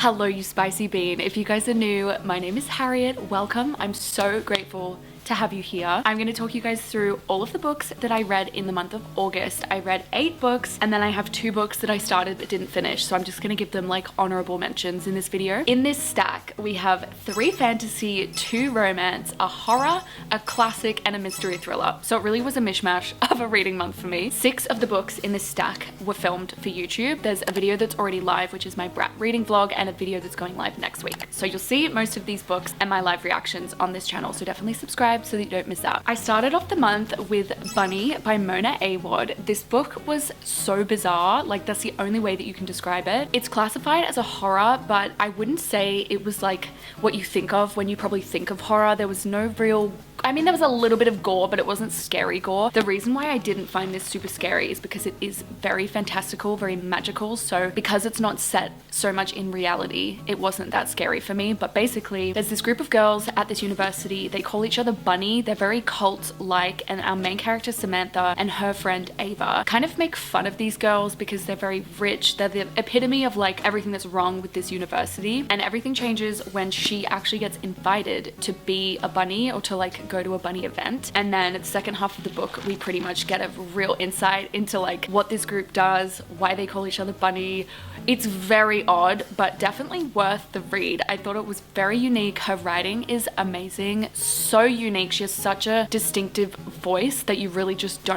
Hello, you spicy bean. If you guys are new, my name is Harriet. Welcome. I'm so grateful to have you here. I'm going to talk you guys through all of the books that I read in the month of August. I read 8 books and then I have 2 books that I started but didn't finish, so I'm just going to give them like honorable mentions in this video. In this stack we have 3 fantasy, 2 romance, a horror, a classic, and a mystery thriller. So it really was a mishmash of a reading month for me. 6 of the books in this stack were filmed for YouTube. There's a video that's already live, which is my brat reading vlog, and a video that's going live next week. So you'll see most of these books and my live reactions on this channel, so definitely subscribe so that you don't miss out. I started off the month with Bunny by Mona Awad. This book was so bizarre, like that's the only way that you can describe it. It's classified as a horror, but I wouldn't say it was like what you think of when you probably think of horror. There was no real, I mean, there was a little bit of gore, but it wasn't scary gore. The reason why I didn't find this super scary is because it is very fantastical, very magical. So because it's not set so much in reality, it wasn't that scary for me. But basically, there's this group of girls at this university. They call each other Bunny. They're very cult-like, and our main character, Samantha, and her friend, Ava, kind of make fun of these girls because they're very rich. They're the epitome of like everything that's wrong with this university. And everything changes when she actually gets invited to be a bunny, or to like go to a bunny event. And then the second half of the book, we pretty much get a real insight into like what this group does, why they call each other Bunny. It's very odd, but definitely worth the read. I thought it was very unique. Her writing is amazing, so unique. She has such a distinctive voice that you really just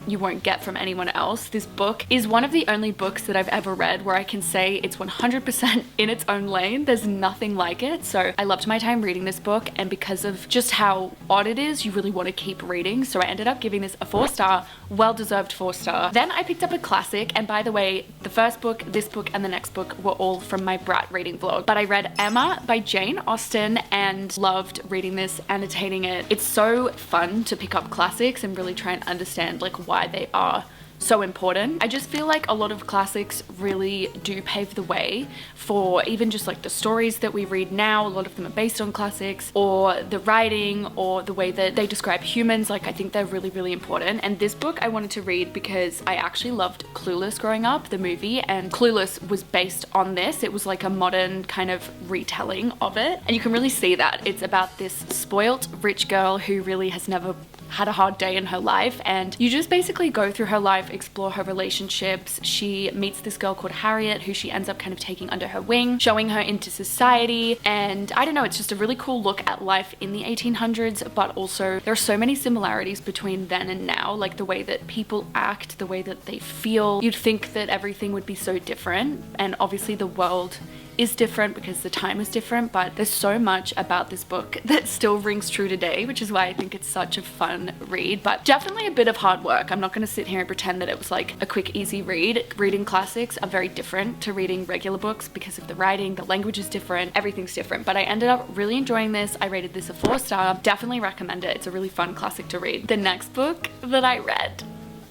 you won't get from anyone else. This book is one of the only books that I've ever read where I can say it's 100% in its own lane. There's nothing like it. So I loved my time reading this book, and because of just how odd it is, you really want to keep reading. So I ended up giving this a 4-star, well-deserved 4-star. Then I picked up a classic, and by the way, the first book, this book, and the next book were all from my brat reading vlog. But I read Emma by Jane Austen and loved reading this, annotating it. It's so fun to pick up classics and really try and understand like why they are so important. I just feel like a lot of classics really do pave the way for even just like the stories that we read now. A lot of them are based on classics, or the writing, or the way that they describe humans. Like I think they're really, really important. And this book I wanted to read because I actually loved Clueless growing up, the movie, and Clueless was based on this. It was like a modern kind of retelling of it. And you can really see that. It's about this spoilt rich girl who really has never had a hard day in her life, and you just basically go through her life, explore her relationships. She meets this girl called Harriet who she ends up kind of taking under her wing, showing her into society, and I don't know, it's just a really cool look at life in the 1800s, but also there are so many similarities between then and now, like the way that people act, the way that they feel. You'd think that everything would be so different, and obviously the world is different because the time is different, but there's so much about this book that still rings true today, which is why I think it's such a fun read, but definitely a bit of hard work. I'm not going to sit here and pretend that it was like a quick, easy read. Reading classics are very different to reading regular books because of the writing, the language is different, everything's different, but I ended up really enjoying this. I rated this a 4-star. Definitely recommend it. It's a really fun classic to read. The next book that I read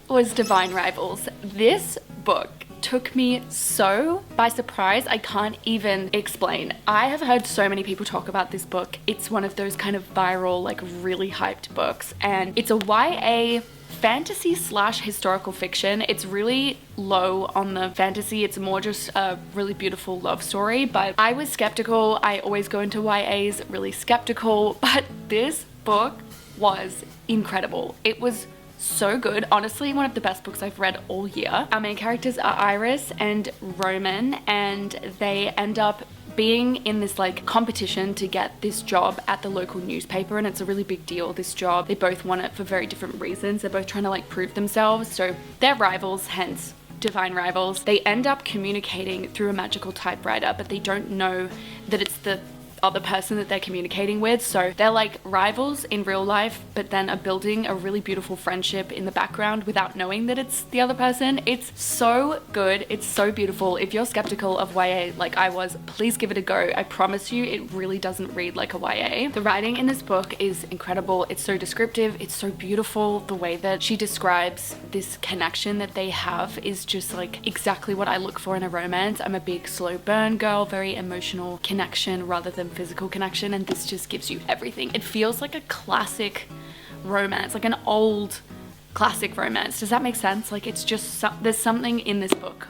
was Divine Rivals. This book took me so by surprise, I can't even explain. I have heard so many people talk about this book. It's one of those kind of viral, like really hyped books, and it's a YA fantasy / historical fiction. It's really low on the fantasy. It's more just a really beautiful love story, but I was skeptical. I always go into YAs really skeptical, but this book was incredible. It was so good. Honestly, one of the best books I've read all year. Our main characters are Iris and Roman, and they end up being in this like competition to get this job at the local newspaper, and it's a really big deal, this job. They both want it for very different reasons. They're both trying to like prove themselves, so they're rivals, hence Divine Rivals. They end up communicating through a magical typewriter, but they don't know that it's the other person that they're communicating with. So they're like rivals in real life, but then are building a really beautiful friendship in the background without knowing that it's the other person. It's so good. It's so beautiful. If you're skeptical of YA like I was, please give it a go. I promise you, it really doesn't read like a YA. The writing in this book is incredible. It's so descriptive. It's so beautiful. The way that she describes this connection that they have is just like exactly what I look for in a romance. I'm a big slow burn girl, very emotional connection rather than physical connection, and this just gives you everything. It feels like a classic romance, like an old classic romance. Does that make sense? Like it's just there's something in this book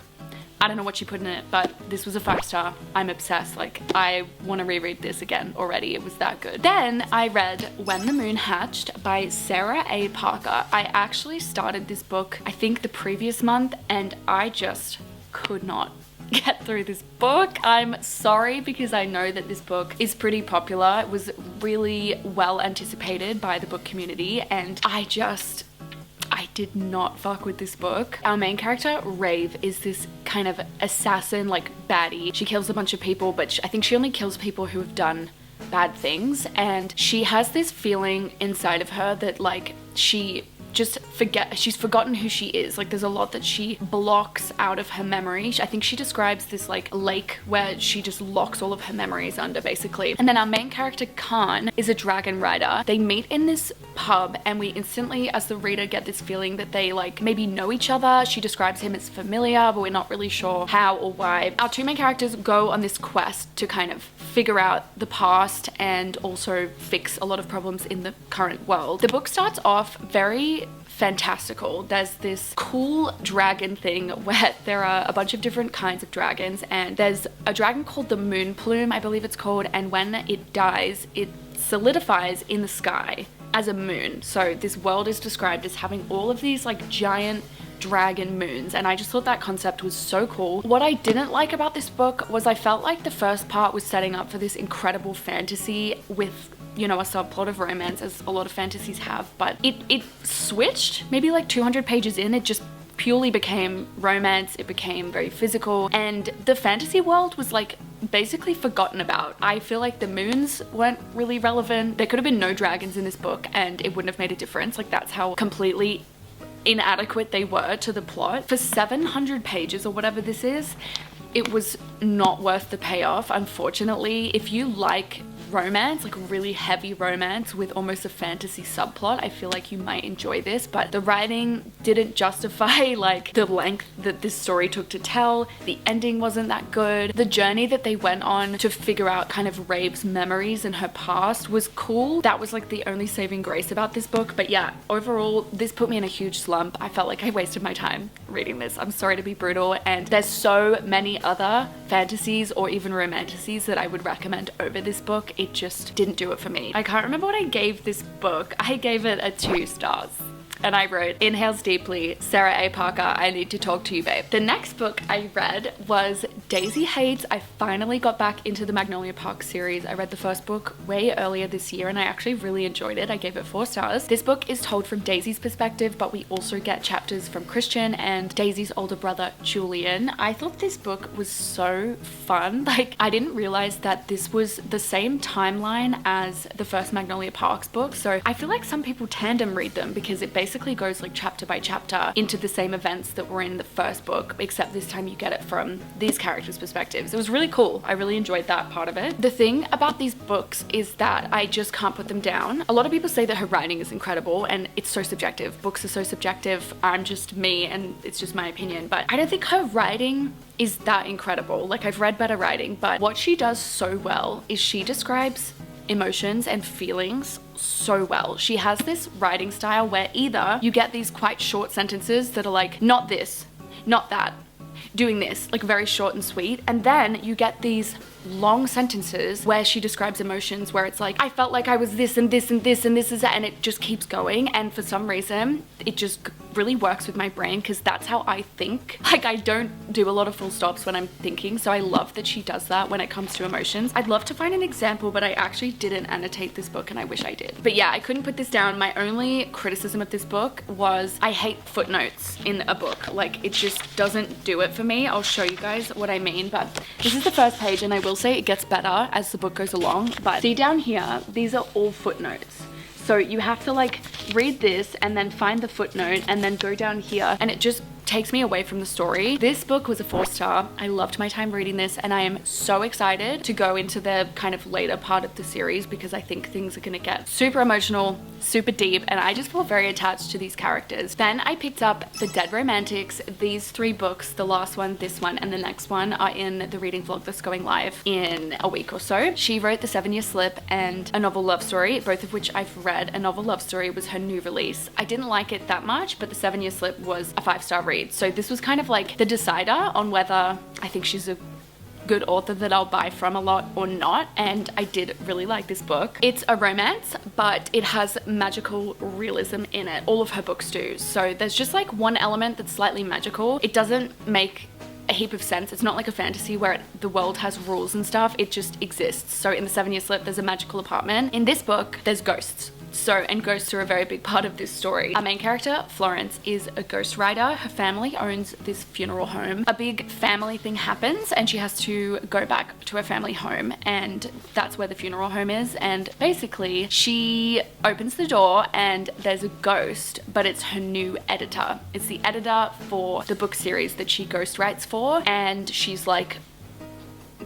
I don't know what she put in it, but this was a 5-star. I'm obsessed. Like, I want to reread this again already. It was that good. Then I read When the Moon Hatched by Sarah A. Parker. I actually started this book, I think the previous month, and I just could not get through this book. I'm sorry, because I know that this book is pretty popular. It was really well anticipated by the book community, and I did not fuck with this book. Our main character, Rave, is this kind of assassin, like baddie. She kills a bunch of people, but I think she only kills people who have done bad things, and she has this feeling inside of her that like she's forgotten who she is. Like, there's a lot that she blocks out of her memory. I think she describes this like lake where she just locks all of her memories under, basically. And then our main character, Khan, is a dragon rider. They meet in this pub, and we instantly, as the reader, get this feeling that they like maybe know each other. She describes him as familiar, but we're not really sure how or why. Our two main characters go on this quest to kind of figure out the past and also fix a lot of problems in the current world. The book starts off very fantastical. There's this cool dragon thing where there are a bunch of different kinds of dragons, and there's a dragon called the Moon Plume, I believe it's called, and when it dies, it solidifies in the sky as a moon. So this world is described as having all of these like giant dragon moons, and I just thought that concept was so cool. What I didn't like about this book was I felt like the first part was setting up for this incredible fantasy with, you know, a subplot of romance, as a lot of fantasies have, but it switched maybe like 200 pages in. It just purely became romance. It became very physical, and the fantasy world was like basically forgotten about. I feel like the moons weren't really relevant. There could have been no dragons in this book and it wouldn't have made a difference. Like, that's how completely inadequate they were to the plot. For 700 pages or whatever this is, it was not worth the payoff, unfortunately. If you like romance, like really heavy romance with almost a fantasy subplot, I feel like you might enjoy this, but the writing didn't justify like the length that this story took to tell. The ending wasn't that good. The journey that they went on to figure out kind of Rave's memories and her past was cool. That was like the only saving grace about this book. But yeah, overall, this put me in a huge slump. I felt like I wasted my time reading this. I'm sorry to be brutal, and there's so many other fantasies or even romanticies that I would recommend over this book. It just didn't do it for me. I can't remember what I gave this book. I gave it a 2 stars. And I wrote, "Inhales deeply, Sarah A. Parker, I need to talk to you, babe." The next book I read was Daisy Hates. I finally got back into the Magnolia Park series. I read the first book way earlier this year and I actually really enjoyed it. I gave it 4 stars. This book is told from Daisy's perspective, but we also get chapters from Christian and Daisy's older brother, Julian. I thought this book was so fun. Like, I didn't realize that this was the same timeline as the first Magnolia Parks book. So I feel like some people tandem read them because it basically goes like chapter by chapter into the same events that were in the first book, except this time you get it from these characters' perspectives. It was really cool. I really enjoyed that part of it. The thing about these books is that I just can't put them down. A lot of people say that her writing is incredible, and it's so subjective. Books are so subjective. I'm just me and it's just my opinion, but I don't think her writing is that incredible. Like, I've read better writing, but what she does so well is she describes emotions and feelings so well. She has this writing style where either you get these quite short sentences that are like, not this, not that, doing this, like very short and sweet, and then you get these long sentences where she describes emotions where it's like, I felt like I was this and this and this and this is that, and it just keeps going. And for some reason it just really works with my brain because that's how I think. Like, I don't do a lot of full stops when I'm thinking, so I love that she does that when it comes to emotions. I'd love to find an example, but I actually didn't annotate this book and I wish I did. But yeah, I couldn't put this down. My only criticism of this book was I hate footnotes in a book. Like, it just doesn't do it for me. I'll show you guys what I mean, but this is the first page and I will say it gets better as the book goes along. But see down here, these are all footnotes. So you have to like read this and then find the footnote and then go down here, and it just takes me away from the story. This book was a 4-star. I loved my time reading this and I am so excited to go into the kind of later part of the series because I think things are gonna get super emotional, super deep, and I just feel very attached to these characters. Then I picked up The Dead Romantics. These 3 books, the last one, this one, and the next one, are in the reading vlog that's going live in a week or so. She wrote The 7-Year Slip and A Novel Love Story, both of which I've read. A Novel Love Story was her new release. I didn't like it that much, but The 7-Year Slip was a 5-star read. Goodreads. So this was kind of like the decider on whether I think she's a good author that I'll buy from a lot or not, and I did really like this book. It's a romance, but it has magical realism in it. All of her books do. So there's just like one element that's slightly magical. It doesn't make a heap of sense. It's not like a fantasy where the world has rules and stuff. It just exists. So in the 7-Year Slip, there's a magical apartment. In this book, there's ghosts. And ghosts are a very big part of this story. Our main character, Florence, is a ghost writer. Her family owns this funeral home. A big family thing happens and she has to go back to her family home, and that's where the funeral home is. And basically she opens the door and there's a ghost, but it's her new editor. It's the editor for the book series that she ghost writes for, and she's like,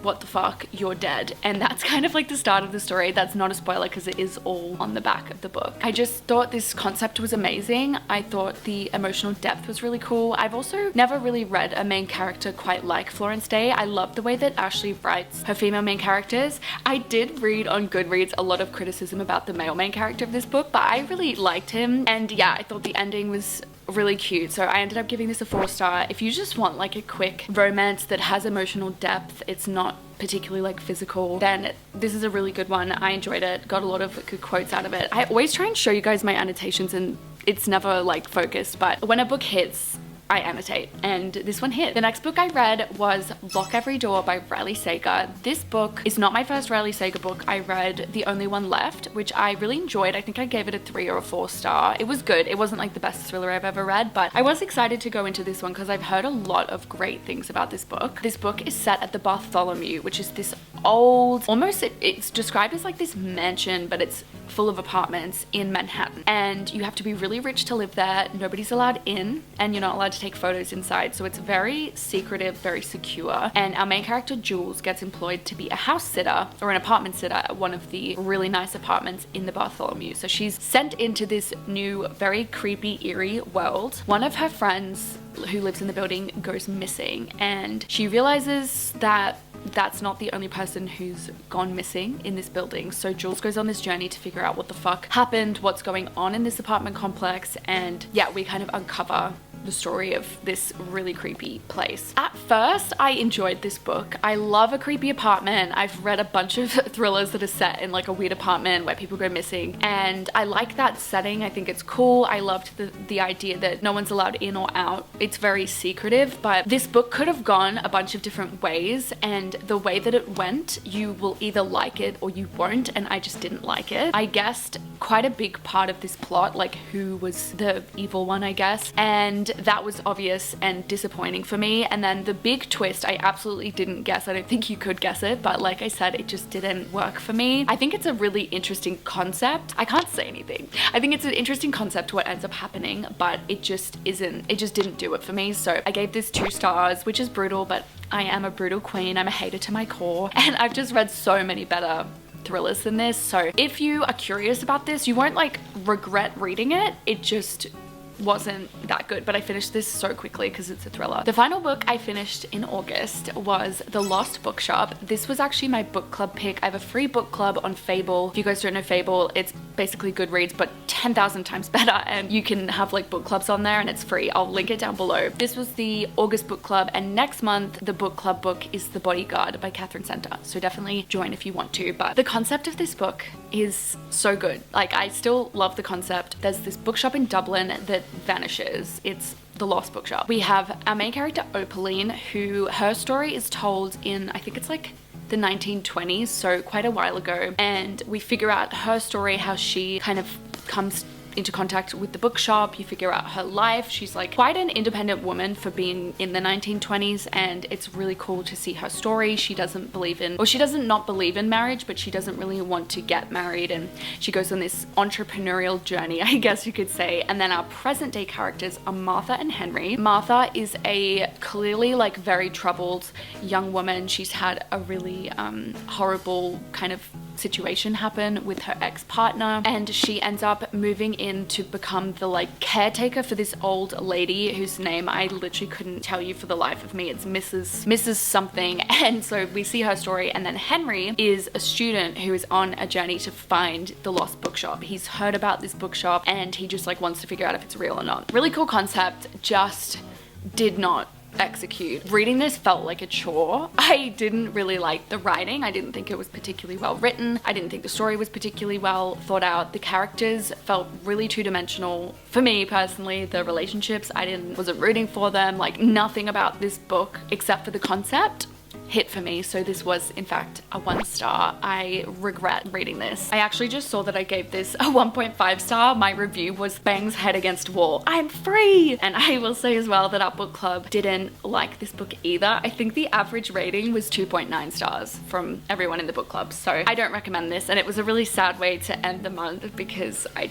what the fuck, you're dead. And that's kind of like the start of the story. That's not a spoiler because it is all on the back of the book. I just thought this concept was amazing. I thought the emotional depth was really cool. I've also never really read a main character quite like Florence Day. I love the way that Ashley writes her female main characters. I did read on Goodreads a lot of criticism about the male main character of this book, but I really liked him. And yeah, I thought the ending was really cute, so I ended up giving this a 4-star. If you just want like a quick romance that has emotional depth, it's not particularly like physical, then this is a really good one. I enjoyed it, got a lot of good quotes out of it. I always try and show you guys my annotations and it's never like focused, but when a book hits, I annotate, and this one hit. The next book I read was Lock Every Door by Riley Sager. This book is not my first Riley Sager book. I read The Only One Left, which I really enjoyed. I think I gave it a 3 or a 4-star. It was good. It wasn't like the best thriller I've ever read, but I was excited to go into this one because I've heard a lot of great things about this book. This book is set at the Bartholomew, which is this old, almost it's described as like this mansion, but it's full of apartments in Manhattan, and you have to be really rich to live there. Nobody's allowed in, and you're not allowed to take photos inside, so it's very secretive, very secure. And our main character Jules gets employed to be a house sitter or an apartment sitter at one of the really nice apartments in the Bartholomew. So she's sent into this new, very creepy, eerie world. One of her friends who lives in the building goes missing, and she realizes that that's not the only person who's gone missing in this building. So Jules goes on this journey to figure out what the fuck happened, what's going on in this apartment complex, and yeah, we kind of uncover the story of this really creepy place. At first, I enjoyed this book. I love a creepy apartment. I've read a bunch of thrillers that are set in like a weird apartment where people go missing, and I like that setting. I think it's cool. I loved the idea that no one's allowed in or out. It's very secretive, but this book could have gone a bunch of different ways, and the way that it went, you will either like it or you won't, and I just didn't like it. I guessed quite a big part of this plot, like who was the evil one, I guess, and that was obvious and disappointing for me. And then the big twist, I absolutely didn't guess. I don't think you could guess it, but like I said, it just didn't work for me. I think it's a really interesting concept. I can't say anything. I think it's an interesting concept what ends up happening, but it just didn't do it for me. So I gave this 2 stars, which is brutal, but I am a brutal queen. I'm a hater to my core, and I've just read so many better thrillers than this. So if you are curious about this, you won't like regret reading it. It just wasn't that good, but I finished this so quickly because it's a thriller. The final book I finished in August was The Lost Bookshop. This was actually my book club pick. I have a free book club on Fable. If you guys don't know Fable, it's basically Goodreads, but 10,000 times better, and you can have like book clubs on there and it's free. I'll link it down below. This was the August book club, and next month the book club book is The Bodyguard by Catherine Center, so definitely join if you want to. But the concept of this book is so good. Like, I still love the concept. There's this bookshop in Dublin that vanishes. It's the Lost Bookshop. We have our main character Opaline, who her story is told in, I think it's like the 1920s, so quite a while ago, and we figure out her story, how she kind of comes into contact with the bookshop. You figure out her life. She's like quite an independent woman for being in the 1920s, and it's really cool to see her story. She doesn't believe in, or she doesn't not believe in marriage, but she doesn't really want to get married, and she goes on this entrepreneurial journey, I guess you could say. And then our present day characters are Martha and Henry. Martha is a clearly like very troubled young woman. She's had a really horrible kind of situation happen with her ex-partner, and she ends up moving in to become the like caretaker for this old lady whose name I literally couldn't tell you for the life of me. It's Mrs. something. And so we see her story. And then Henry is a student who is on a journey to find the Lost Bookshop. He's heard about this bookshop and he just like wants to figure out if it's real or not. Really cool concept, just did not execute. Reading this felt like a chore. I didn't really like the writing. I didn't think it was particularly well written. I didn't think the story was particularly well thought out. The characters felt really two-dimensional. For me personally, the relationships, wasn't rooting for them. Like, nothing about this book except for the concept hit for me. So this was in fact a 1 star. I regret reading this. I actually just saw that I gave this a 1.5 star. My review was bangs head against wall. I'm free! And I will say as well that our book club didn't like this book either. I think the average rating was 2.9 stars from everyone in the book club. So I don't recommend this, and it was a really sad way to end the month because I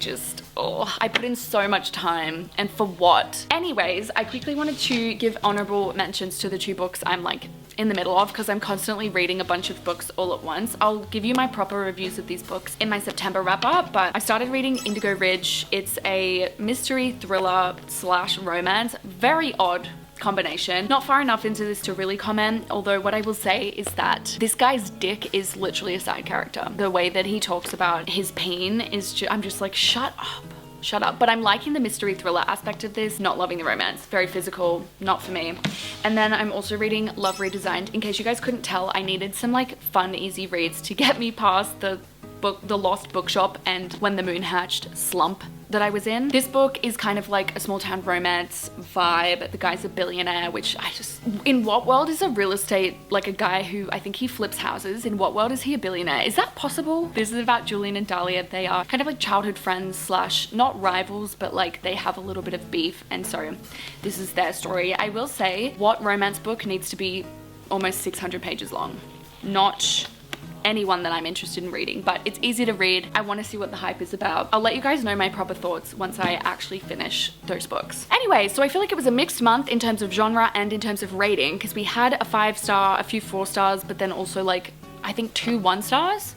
put in so much time, and for what? Anyways, I quickly wanted to give honorable mentions to the 2 books I'm like in the middle of, because I'm constantly reading a bunch of books all at once. I'll give you my proper reviews of these books in my September wrap up, but I started reading Indigo Ridge. It's a mystery thriller / romance. Very odd combination. Not far enough into this to really comment, although what I will say is that this guy's dick is literally a side character. The way that he talks about his pain is I'm just like, shut up. Shut up. But I'm liking the mystery thriller aspect of this, not loving the romance. Very physical, not for me. And then I'm also reading Love Redesigned. In case you guys couldn't tell, I needed some like fun, easy reads to get me past the Lost Bookshop and When the Moon Hatched slump that I was in. This book is kind of like a small town romance vibe. The guy's a billionaire, which in what world is a real estate, like a guy who, I think he flips houses. In what world is he a billionaire? Is that possible? This is about Julian and Dahlia. They are kind of like childhood friends / not rivals, but like they have a little bit of beef. And so this is their story. I will say, what romance book needs to be almost 600 pages long? Not anyone that I'm interested in reading, but it's easy to read. I want to see what the hype is about. I'll let you guys know my proper thoughts once I actually finish those books. Anyway, so I feel like it was a mixed month in terms of genre and in terms of rating, because we had a 5 star, a few 4 stars, but then also like, I think 2 1 stars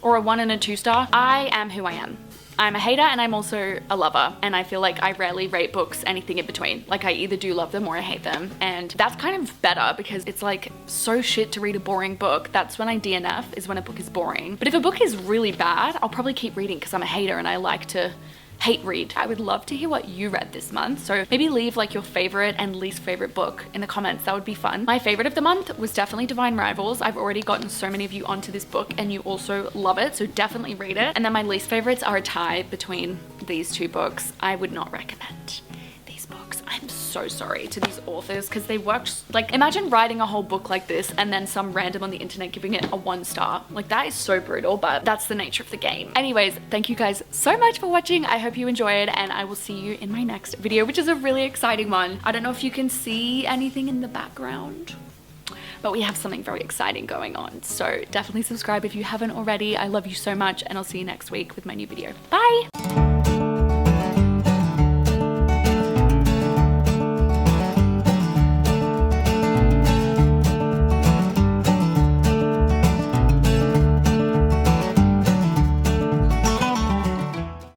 or a 1 and a 2 star. I am who I am. I'm a hater and I'm also a lover, and I feel like I rarely rate books anything in between. Like, I either do love them or I hate them, and that's kind of better because it's like so shit to read a boring book. That's when I DNF, is when a book is boring. But if a book is really bad, I'll probably keep reading because I'm a hater and I like to hate read. I would love to hear what you read this month, so maybe leave like your favorite and least favorite book in the comments. That would be fun. My favorite of the month was definitely Divine Rivals. I've already gotten so many of you onto this book and you also love it, so definitely read it. And then my least favorites are a tie between these 2 books. I would not recommend these books. I'm so sorry to these authors because they worked, like, imagine writing a whole book like this and then some random on the internet giving it a 1 star. Like, that is so brutal, but that's the nature of the game. Anyways, thank you guys so much for watching. I hope you enjoyed, and I will see you in my next video, which is a really exciting one. I don't know if you can see anything in the background, but we have something very exciting going on. So definitely subscribe if you haven't already. I love you so much, and I'll see you next week with my new video. Bye!